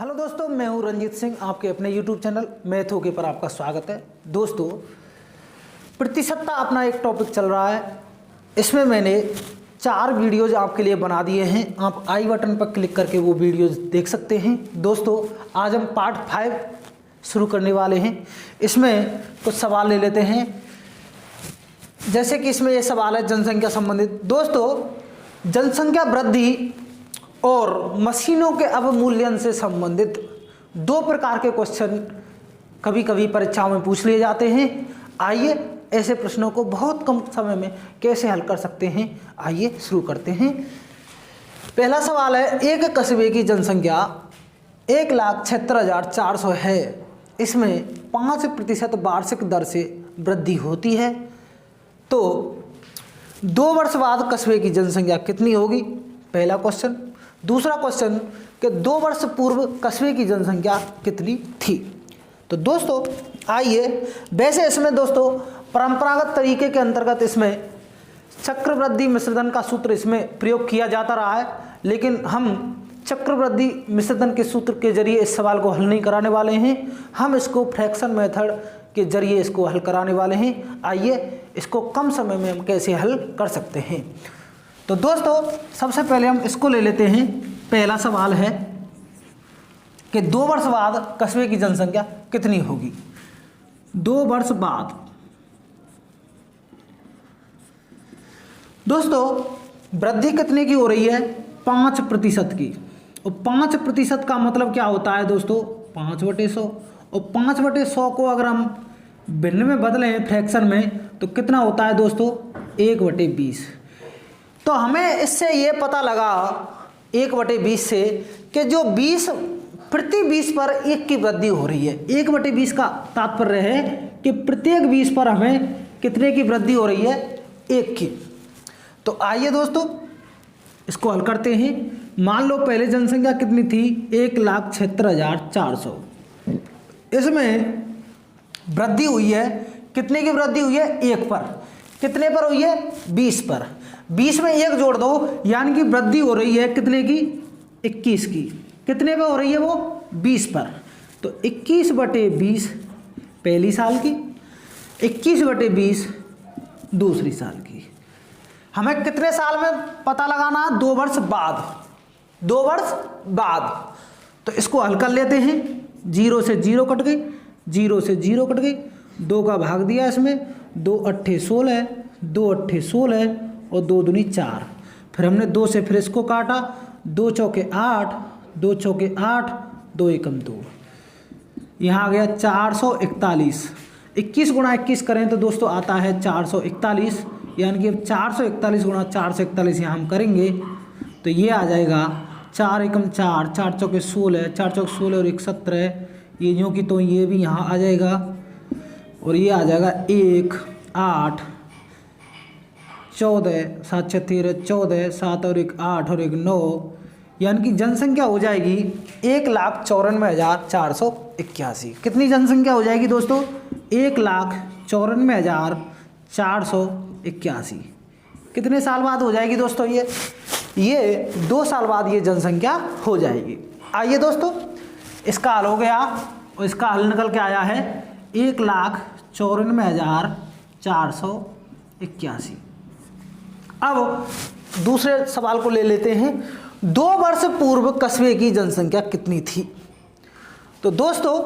Hello दोस्तों, मैं हूं रंजीत सिंह। आपके अपने YouTube चैनल मैथ ओके पर आपका स्वागत है। दोस्तों, प्रतिशतता अपना एक टॉपिक चल रहा है। इसमें मैंने 4 वीडियोज़ आपके लिए बना दिए हैं। आप आई बटन पर क्लिक करके वो वीडियोज़ देख सकते हैं। दोस्तों, आज हम पार्ट 5 शुरू करने वाले हैं। इसमें कुछ सवाल ले लेते हैं। जैसे कि इसमें ये सवाल है जनसंख्या संबंधित। दोस्तों, जनसंख्या वृद्धि और मशीनों के अवमूल्यन से संबंधित 2 प्रकार के क्वेश्चन कभी कभी परीक्षाओं में पूछ लिए जाते हैं। आइए ऐसे प्रश्नों को बहुत कम समय में कैसे हल कर सकते हैं, आइए शुरू करते हैं। पहला सवाल है, एक कस्बे की जनसंख्या 1,76,400 है। इसमें 5% वार्षिक दर से वृद्धि होती है, तो 2 वर्ष बाद कस्बे की जनसंख्या कितनी होगी? पहला क्वेश्चन। दूसरा क्वेश्चन कि 2 वर्ष पूर्व कस्बे की जनसंख्या कितनी थी? तो दोस्तों आइए, वैसे इसमें दोस्तों परंपरागत तरीके के अंतर्गत इसमें चक्रवृद्धि मिश्रधन का सूत्र इसमें प्रयोग किया जाता रहा है, लेकिन हम चक्रवृद्धि मिश्रधन के सूत्र के जरिए इस सवाल को हल नहीं कराने वाले हैं। हम इसको फ्रैक्शन मेथड के जरिए इसको हल कराने वाले हैं। आइए इसको कम समय में हम कैसे हल कर सकते हैं। तो दोस्तों, सबसे पहले हम इसको ले लेते हैं। पहला सवाल है कि 2 वर्ष बाद कस्बे की जनसंख्या कितनी होगी? 2 वर्ष बाद दोस्तों वृद्धि कितने की हो रही है? 5% की। और 5% का मतलब क्या होता है दोस्तों? 5/100। और 5/100 को अगर हम भिन्न में बदलें फ्रैक्शन में, तो कितना होता है दोस्तों? 1/20। तो हमें इससे ये पता लगा 1/20 से कि जो 20 प्रति 20 पर 1 की वृद्धि हो रही है। 1/20 का तात्पर्य है कि प्रत्येक 20 पर हमें कितने की वृद्धि हो रही है? 1 की। तो आइए दोस्तों इसको हल करते हैं। मान लो पहले जनसंख्या कितनी थी? 1,76,400। इसमें वृद्धि हुई है, कितने की वृद्धि हुई है? 1 पर। कितने पर हुई है? 20 पर। 20 में 1 जोड़ दो, यानी कि वृद्धि हो रही है कितने की? 21 की। कितने पे हो रही है वो? 20 पर। तो 21/20 पहली साल की, 21/20 दूसरी साल की। हमें कितने साल में पता लगाना? 2 वर्ष बाद। 2 वर्ष बाद। तो इसको हल कर लेते हैं। 0 से 0 कट गई, 0 से 0 कट गई, 2 का भाग दिया इसमें, 2 8 16, 2 8 16 और 2 दूनी 4। फिर हमने 2 से फिर इसको काटा, 2 चौके 8, 2 चौके 8, 2 एकम 2। यहाँ आ गया 441। 21 गुणा 21 करें तो दोस्तों आता है 441, यानी कि अब 441 गुणा 441 यहाँ हम करेंगे तो ये आ जाएगा 4 एकम 4, 4 चौके 16, 4 चौके 16 और 1 17। ये यूँ की तो ये भी यहाँ आ जाएगा और ये आ जाएगा 1 8 14, 7 6 13 14, 7 और 1 8 और 1 9, यानी कि जनसंख्या हो जाएगी 1,94,481। कितनी जनसंख्या हो जाएगी दोस्तों? 1,94,481। कितने साल बाद हो जाएगी दोस्तों? ये 2 साल बाद ये जनसंख्या हो जाएगी। आइए दोस्तों, इसका हल हो गया और इसका हल निकल के आया है 1,94,481। अब दूसरे सवाल को ले लेते हैं। 2 वर्ष पूर्व कस्बे की जनसंख्या कितनी थी? तो दोस्तों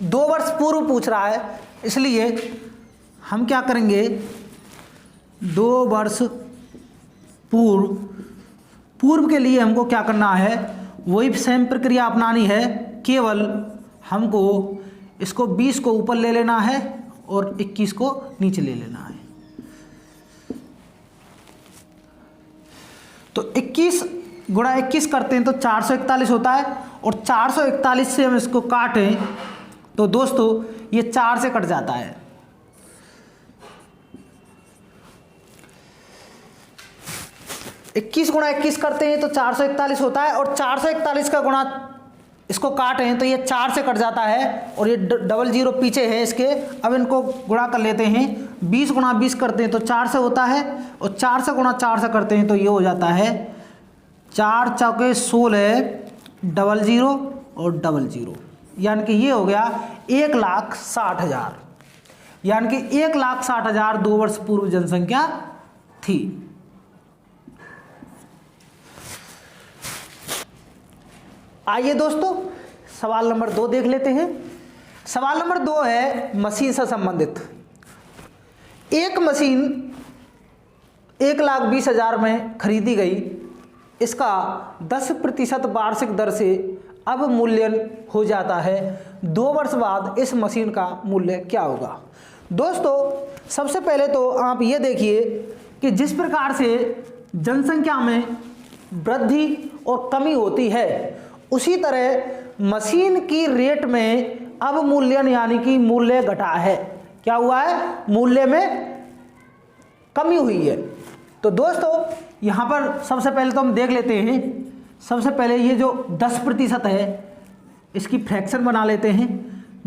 2 वर्ष पूर्व पूछ रहा है, इसलिए हम क्या करेंगे? 2 वर्ष पूर्व के लिए हमको क्या करना है? वही सेम प्रक्रिया अपनानी है, केवल हमको इसको 20 को ऊपर ले लेना है और 21 को नीचे ले लेना है। तो 21 गुणा 21 करते हैं तो 441 होता है, और 441 से हम इसको काटें तो दोस्तों ये 4 से कट जाता है। इक्कीस गुणा 21 करते हैं तो 441 होता है, और 441 का गुणा इसको काटें तो ये 4 से कट जाता है, और ये डबल 0 पीछे है इसके। अब इनको गुणा कर लेते हैं। 20 गुणा 20 करते हैं तो 4 से होता है, और 4 से गुणा 4 से करते हैं तो ये हो जाता है 4 चौके 16, डबल 0 और 00, यानी कि ये हो गया 1,60,000, यानी कि 1,60,000 2 वर्ष पूर्व जनसंख्या थी। आइए दोस्तों सवाल नंबर 2 देख लेते हैं। सवाल नंबर 2 है मशीन से संबंधित। एक मशीन 1,20,000 में खरीदी गई, इसका 10% वार्षिक दर से अवमूल्यन हो जाता है, 2 वर्ष बाद इस मशीन का मूल्य क्या होगा। दोस्तों सबसे पहले तो आप ये देखिए कि जिस प्रकार से जनसंख्या में वृद्धि और कमी होती है, उसी तरह मशीन की रेट में अवमूल्यन यानी कि मूल्य घटा है। क्या हुआ है? मूल्य में कमी हुई है। तो दोस्तों यहाँ पर सबसे पहले तो हम देख लेते हैं। सबसे पहले ये जो 10% है इसकी फ्रैक्शन बना लेते हैं।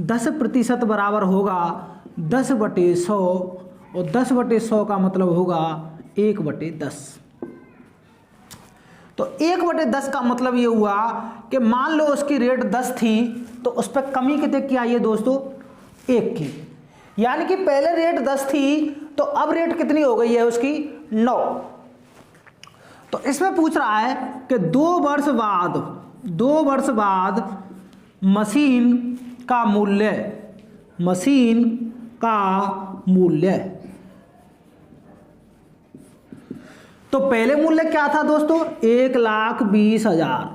10% बराबर होगा 10/100 और 10/100 का मतलब होगा 1/10। तो 1/10 का मतलब ये हुआ कि मान लो उसकी रेट 10 थी तो उस पर कमी कितने की आई है दोस्तों? 1 की, यानी कि पहले रेट 10 थी तो अब रेट कितनी हो गई है उसकी? 9। तो इसमें पूछ रहा है कि 2 वर्ष बाद मशीन का मूल्य तो पहले मूल्य क्या था दोस्तों? 1,20,000।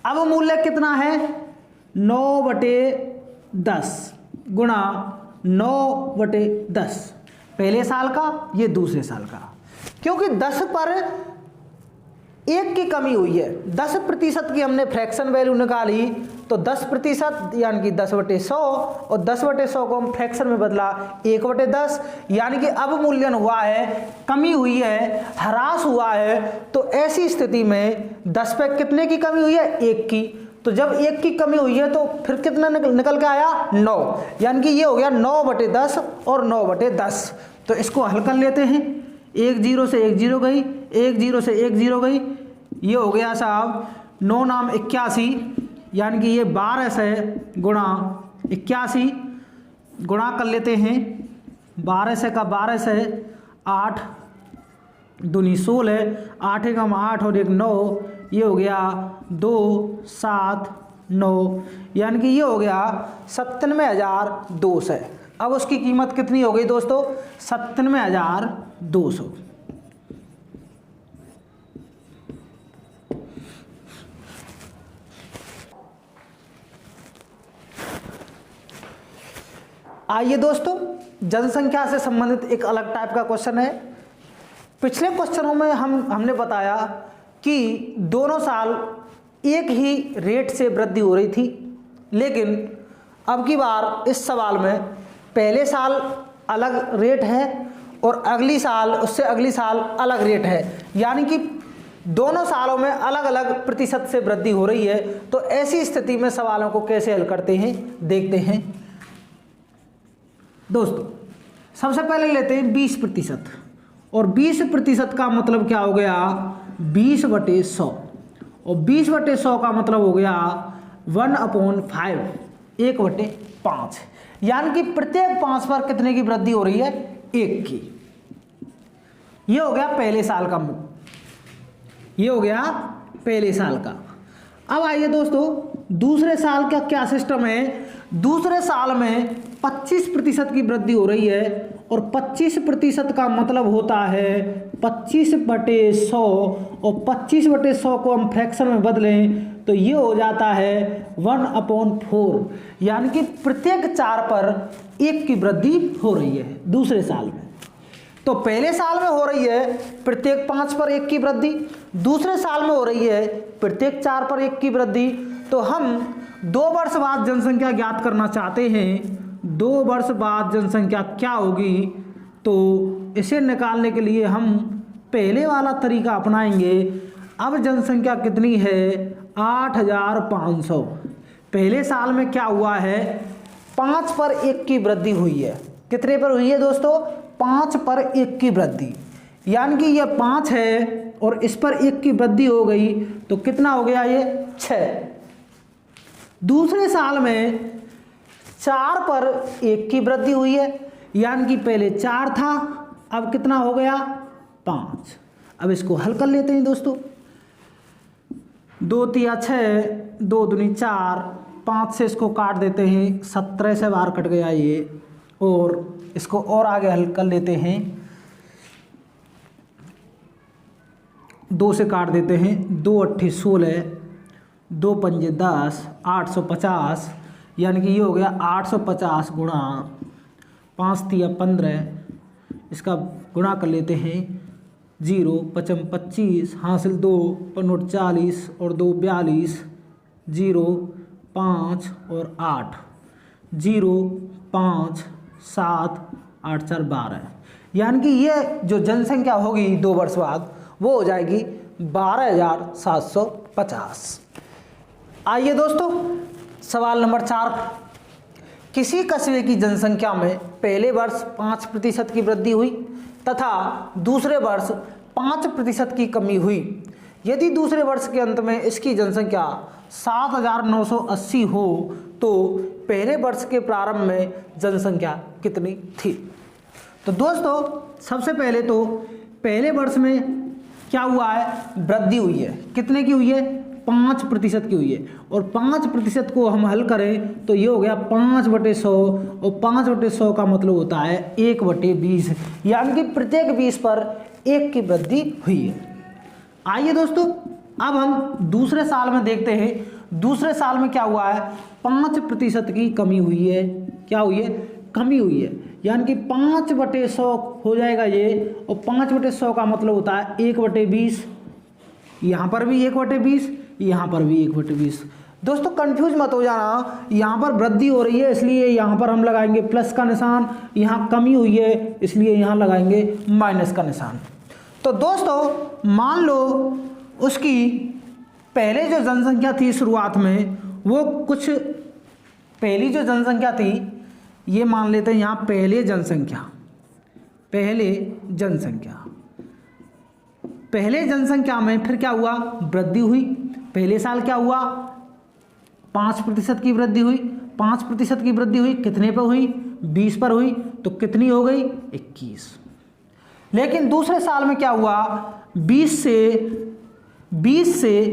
अब मूल्य कितना है? 9/10 गुणा 9/10, पहले साल का, ये दूसरे साल का। क्योंकि 10 पर 1 की कमी हुई है, 10% की हमने फ्रैक्शन वैल्यू निकाली, तो 10% यानी कि 10/100 और 10/100 को हम फ्रैक्शन में बदला 1/10, यानी कि अवमूल्यन हुआ है, कमी हुई है, ह्रास हुआ है। तो ऐसी स्थिति में 10 पे कितने की कमी हुई है? 1 की। तो जब 1 की कमी हुई है तो फिर कितना निकल के आया? 9, यानी कि ये हो गया 9/10 और 9/10। तो इसको हल कर लेते हैं। 1 0 से 1 0 गई, 1 0 से 1 0 गई, ये हो गया साहब 9 नाम 81, यानी कि ये 12 से गुणा 81 गुणा कर लेते हैं। 12 से का 12 से 8 दूनी 16, 8 एकम 8 और 1 9, ये हो गया 2 7 9, यानी कि ये हो गया 97,200। अब उसकी कीमत कितनी हो गई दोस्तों? 97,200। आइए दोस्तों जनसंख्या से संबंधित एक अलग टाइप का क्वेश्चन है। पिछले क्वेश्चनों में हमने बताया कि दोनों साल एक ही रेट से वृद्धि हो रही थी, लेकिन अब की बार इस सवाल में पहले साल अलग रेट है और उससे अगली साल अलग रेट है, यानी कि दोनों सालों में अलग अलग प्रतिशत से वृद्धि हो रही है। तो ऐसी स्थिति में सवालों को कैसे हल करते हैं देखते हैं। दोस्तों सबसे पहले लेते हैं 20%, और 20% का मतलब क्या हो गया? 20/100, और 20/100 का मतलब हो गया 1/5, 1/5, यानी कि प्रत्येक 5 पर कितने की वृद्धि हो रही है? 1 की। ये हो गया पहले साल का ये हो गया पहले साल का। अब आइए दोस्तों दूसरे साल का क्या सिस्टम है। दूसरे साल में 25% की वृद्धि हो रही है, और 25% का मतलब होता है 25/100, और 25/100 को हम फ्रैक्शन में बदलें तो ये हो जाता है 1/4, यानी कि प्रत्येक 4 पर 1 की वृद्धि हो रही है दूसरे साल में। तो पहले साल में हो रही है प्रत्येक 5 पर 1 की वृद्धि, दूसरे साल में हो रही है प्रत्येक 4 पर 1 की वृद्धि। तो हम 2 वर्ष बाद जनसंख्या ज्ञात करना चाहते हैं। 2 वर्ष बाद जनसंख्या क्या होगी? तो इसे निकालने के लिए हम पहले वाला तरीका अपनाएंगे। अब जनसंख्या कितनी है? 8,500। पहले साल में क्या हुआ है? 5 पर 1 की वृद्धि हुई है। कितने पर हुई है दोस्तों? 5 पर 1 की वृद्धि, यानी कि ये 5 है और इस पर 1 की वृद्धि हो गई तो कितना हो गया ये 6। दूसरे साल में 4 पर 1 की वृद्धि हुई है, यानी कि पहले 4 था, अब कितना हो गया 5। अब इसको हल कर लेते हैं दोस्तों। 2 तिया 6, 2 दूनी 4, 5 से इसको काट देते हैं, 17 से बाहर कट गया ये, और इसको और आगे हल कर लेते हैं। 2 से काट देते हैं, 2 अट्ठी 16, 2 पंजे 10, 850, यानी कि ये हो गया 850 गुणा 5 तिया 15, इसका गुणा कर लेते हैं। 0 5 25, हासिल 2 5 40 और 2 42, 0 5 और 8, 0 5 7 8 4 12, यानी कि ये जो जनसंख्या होगी 2 वर्ष बाद वो हो जाएगी 12,750। आइए दोस्तों सवाल नंबर 4। किसी कस्बे की जनसंख्या में पहले वर्ष 5% की वृद्धि हुई तथा दूसरे वर्ष 5% की कमी हुई। यदि दूसरे वर्ष के अंत में इसकी जनसंख्या 7,980 हो तो पहले वर्ष के प्रारंभ में जनसंख्या कितनी थी। तो दोस्तों सबसे पहले तो पहले वर्ष में क्या हुआ है, वृद्धि हुई है। कितने की हुई है, 5% की हुई है, और 5% को हम हल करें तो ये हो गया 5/100, और 5/100 का मतलब होता है 1/20, यानी कि प्रत्येक 20 पर 1 की वृद्धि हुई है। आइए दोस्तों अब हम दूसरे साल में देखते हैं। दूसरे साल में क्या हुआ है, 5% की कमी हुई है। क्या हुई है, कमी हुई है, यानी कि 5/100 हो जाएगा ये, और 5/100 का मतलब होता है 1/20। यहाँ पर भी 1/20, यहाँ पर भी 1/20। दोस्तों कंफ्यूज मत हो जाना, यहाँ पर वृद्धि हो रही है इसलिए यहाँ पर हम लगाएंगे प्लस का निशान, यहाँ कमी हुई है इसलिए यहाँ लगाएंगे माइनस का निशान। तो दोस्तों मान लो उसकी पहले जो जनसंख्या थी शुरुआत में, वो कुछ पहली जो जनसंख्या थी, ये मान लेते हैं यहाँ पहले जनसंख्या में फिर क्या हुआ, वृद्धि हुई। पहले साल क्या हुआ, 5% की वृद्धि हुई। 5% की वृद्धि हुई, कितने पर हुई, 20 पर हुई, तो कितनी हो गई 21। लेकिन दूसरे साल में क्या हुआ, 20 से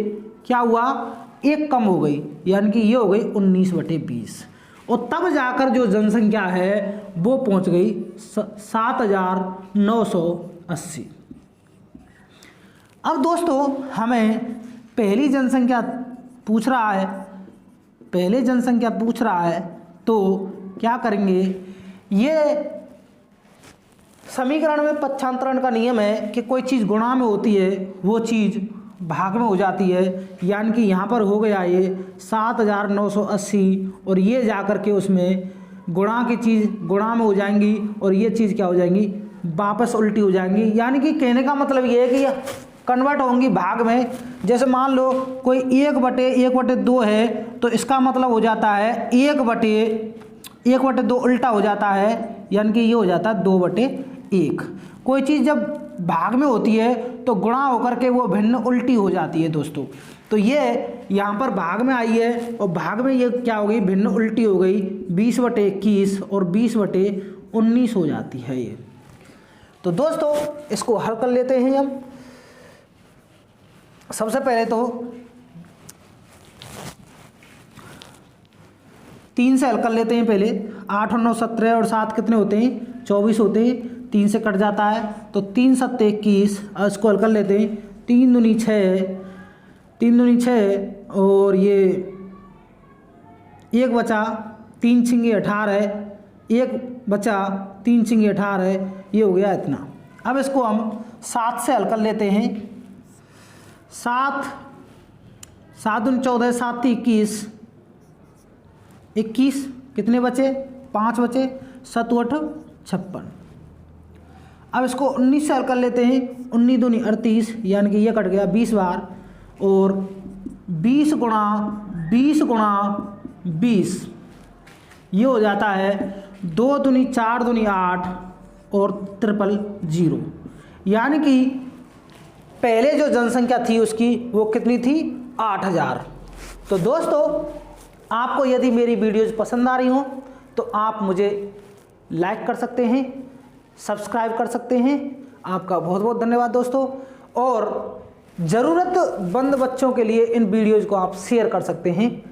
क्या हुआ 1 कम हो गई, यानी कि ये हो गई 19/20, और तब जाकर जो जनसंख्या है वो पहुंच गई 7,980। अब दोस्तों हमें पहली जनसंख्या पूछ रहा है, तो क्या करेंगे, ये समीकरण में पक्षांतरण का नियम है कि कोई चीज़ गुणा में होती है वो चीज़ भाग में हो जाती है, यानी कि यहाँ पर हो गया ये 7,980, और ये जाकर के उसमें गुणा की चीज़ गुणा में हो जाएंगी, और ये चीज़ क्या हो जाएंगी, वापस उल्टी हो जाएंगी। यानी कि कहने का मतलब ये है कि कन्वर्ट होंगी भाग में। जैसे मान लो कोई 1/2 है, तो इसका मतलब हो जाता है 1/2 उल्टा हो जाता है, यानी कि ये हो जाता है 2/1। कोई चीज़ जब भाग में होती है तो गुणा होकर के वो भिन्न उल्टी हो जाती है दोस्तों। तो ये यहाँ पर भाग में आई है, और भाग में ये क्या हो गई, भिन्न उल्टी हो गई, 20/21 और 20/19 हो जाती है ये। तो दोस्तों इसको हल कर लेते हैं हम। सबसे पहले तो 3 से हल कर लेते हैं पहले। 8 और 9 17 और 7 कितने होते हैं, 24 होते हैं। 3 से कट जाता है तो 3 7 21, इसको हल कर लेते हैं। 3 दूनी 6 और ये 1 बचा 3 छिंगे 18, 1 बचा 3 छिंगे 18, ये हो गया इतना। अब इसको हम 7 से हल कर लेते हैं। 7 दूनी 14, 7 21, 21 कितने बचे, 5 बचे, 7 8 56। अब इसको 19 से हल कर लेते हैं। 19 दूनी 38, यानी कि ये कट गया 20 बार, और 20 गुणा 20 ये हो जाता है 2 दूनी 4 दूनी 8 और 000, यानी कि पहले जो जनसंख्या थी उसकी वो कितनी थी, 8000। तो दोस्तों आपको यदि मेरी वीडियोज़ पसंद आ रही हो तो आप मुझे लाइक कर सकते हैं, सब्सक्राइब कर सकते हैं। आपका बहुत बहुत धन्यवाद दोस्तों। और ज़रूरतमंद बच्चों के लिए इन वीडियोज़ को आप शेयर कर सकते हैं।